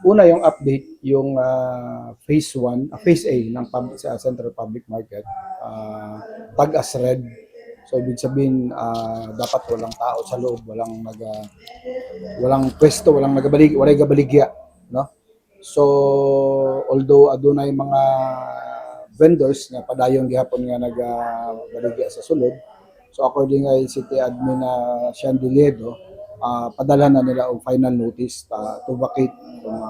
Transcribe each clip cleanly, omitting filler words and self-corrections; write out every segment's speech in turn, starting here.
Una yung update, yung phase 1, phase A ng sa Central Public Market, tag as red. So ibig sabihin dapat walang tao sa loob, walang pwesto, walang gabaligya, no? So although adunay mga vendors nga padayon gihapon nga nagabaligya sa sulod. So according kay City Admin na Sean Diledo, padala na nila og final notice to vacate yung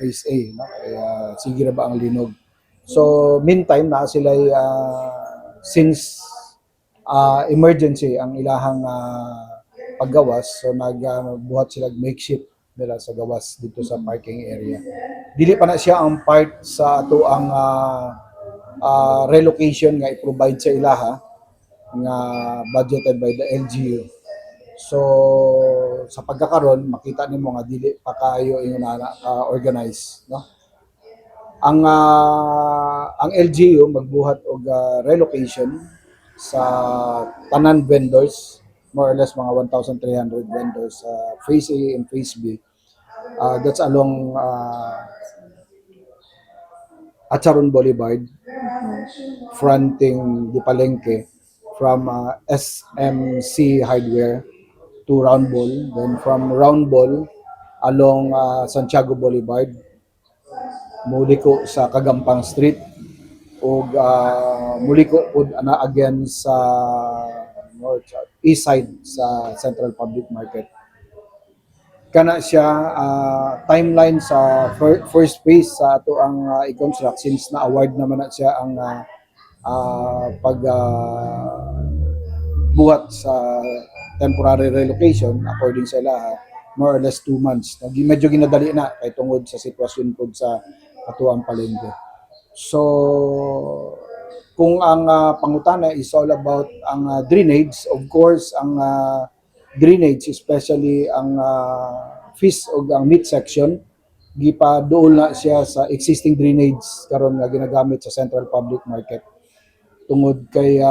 phase A, no? Kaya sige ra ba ang linog. So meantime na sila since emergency ang ilahang paggawas, so nagbuhat sila makeshift nila sa gawas dito sa parking area. Dili pa na siya ang part sa ato ang relocation nga i-provide sa ilaha nga budgeted by the LGU. So sa pagkakaron makita nimo nga dili pa kayo ingon na ka-organize, no? Ang LGU magbuhat og relocation sa tanan vendors, more or less mga 1,300 vendors sa phase A and phase B. That's along Acharon Boulevard, fronting Di Palengke, from SMC Hardware to Round Ball, then from Round Ball along Santiago Boulevard, muli ko sa Kagampang Street, o muli ko ana again sa north east side sa Central Public Market. Kana siya timeline sa first phase sa ato ang i-construct, since na award naman na siya ang pag buhat sa temporary relocation according sa lahat, more or less 2 months. Medyo ginadali na kay tungod sa sitwasyon po sa ato ang palengke. So kung ang pangutana is all about ang drainage, of course ang drainage, especially ang fish o ang meat section, gipaduol na siya sa existing drainage karon nga ginagamit sa Central Public Market. Tungod kay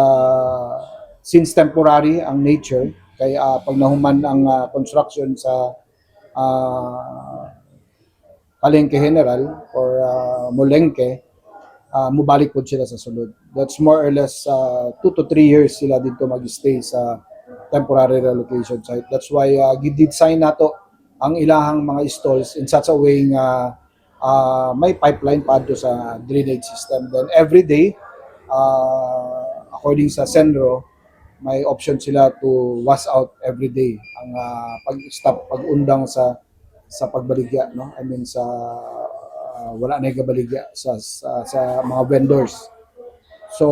since temporary ang nature, kay pag nahuman ang construction sa Palengke General or Molengke, mubalik po sila sa sulod. That's more or less 2 to 3 years sila dito mag-stay sa temporary relocation site. That's why gidesign nato ang ilahang mga stalls in such a way nga may pipeline padto sa drainage system. Then every day, according sa Senro, may option sila to wash out every day ang pag-stop, pag-undang sa pagbaligya, no? I mean sa wala na gabaligya sa mga vendors. So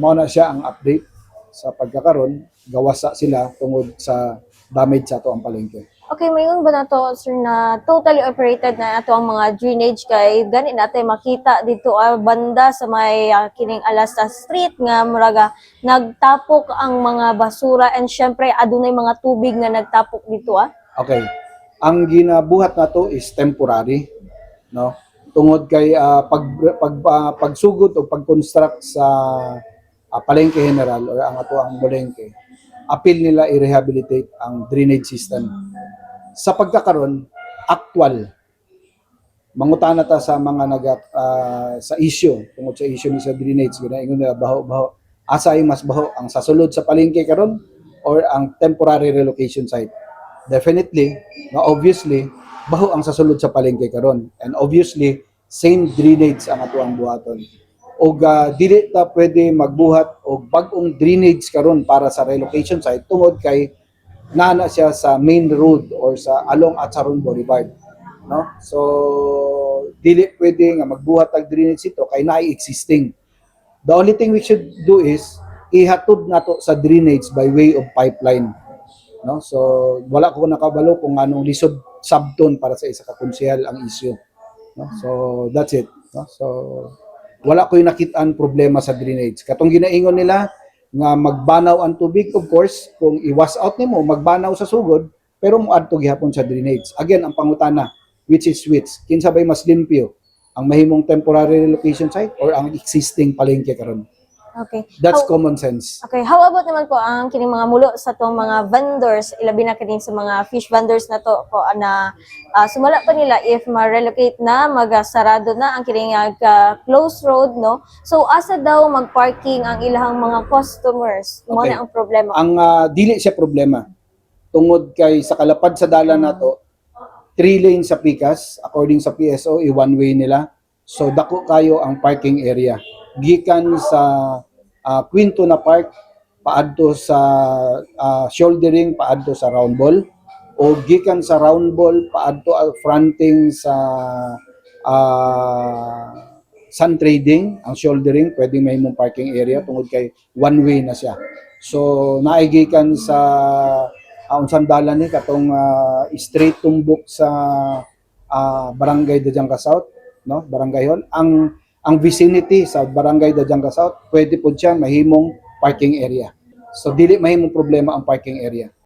mao na siya ang update sa pagkakaron, gawasa sila tungod sa damage sa ato ang palengke. Okay, mayroon ba na to, sir, na totally operated na ato ang mga drainage kay gani natin makita dito banda sa may kining Alasta Street nga muraga nagtapok ang mga basura and syempre adunay mga tubig nga nagtapok dito Okay. Ang ginabuhat nato is temporary, no? Tungod kay pagsugod o pag-construct sa Palengke General or ang ato ang Molengke, appeal nila i-rehabilitate ang drainage system. Sa pagkakaron, actual, mangutana ta sa mga sa issue, tungod sa issue ni sa drainage, ginaingon nila baho-baho, asa ay mas baho, ang sasulod sa palengke karon or ang temporary relocation site? Definitely, obviously, baho ang sasulod sa palengke karon, and obviously, same drainage ang ato ang buhaton. O dili ta pwede magbuhat og bag-ong drainage karon para sa relocation site tungod kay nana siya sa main road or sa along Acharon Boulevard, no? So dili pwede nga magbuhat og drainage ito kay naay existing. The only thing we should do is ihatod nato sa drainage by way of pipeline, no? So wala ko nakabalo kung anong lisod subton para sa isa ka konsehal ang issue, no? So that's it, no? So wala ko nakit-an problema sa drainage. Katong ginaingon nila nga magbanaw ang tubig, of course, kung i-wash out nimo, magbanaw sa sugod, pero moadto gihapon sa drainage. Again, ang pangutana, which is which? Kinsa bay mas limpyo? Ang mahimong temporary relocation site or ang existing palengke karon? Okay. That's common sense. Okay, how about naman po ang kining mga mulo sa tong mga vendors, ilabi na kining sa mga fish vendors na to po na sumala pa nila if ma-relocate na, magasarado na ang kining close road, no? So asa daw mag-parking ang ilahang mga customers? Mo Okay. na ang problema. Ang dili siya problema. Tungod kay sa kalapad sa dalan nato, 3 lanes sa Pikas, according sa PSO, one way nila. So dako kayo ang parking area. Gikan sa Quinto na Park paadto sa shouldering paadto sa round ball, o gikan sa round ball paadto fronting sa Sun Trading, ang shouldering pwedeng mahimong parking area tungod kay one way na siya. So naigikan sa unsang dalan ni katong straight tumbok sa Barangay Dajangka South, no? Barangay Hall. Ang vicinity sa Barangay Dajangka South, pwede po siya mahimong parking area. So dili mahimong problema ang parking area.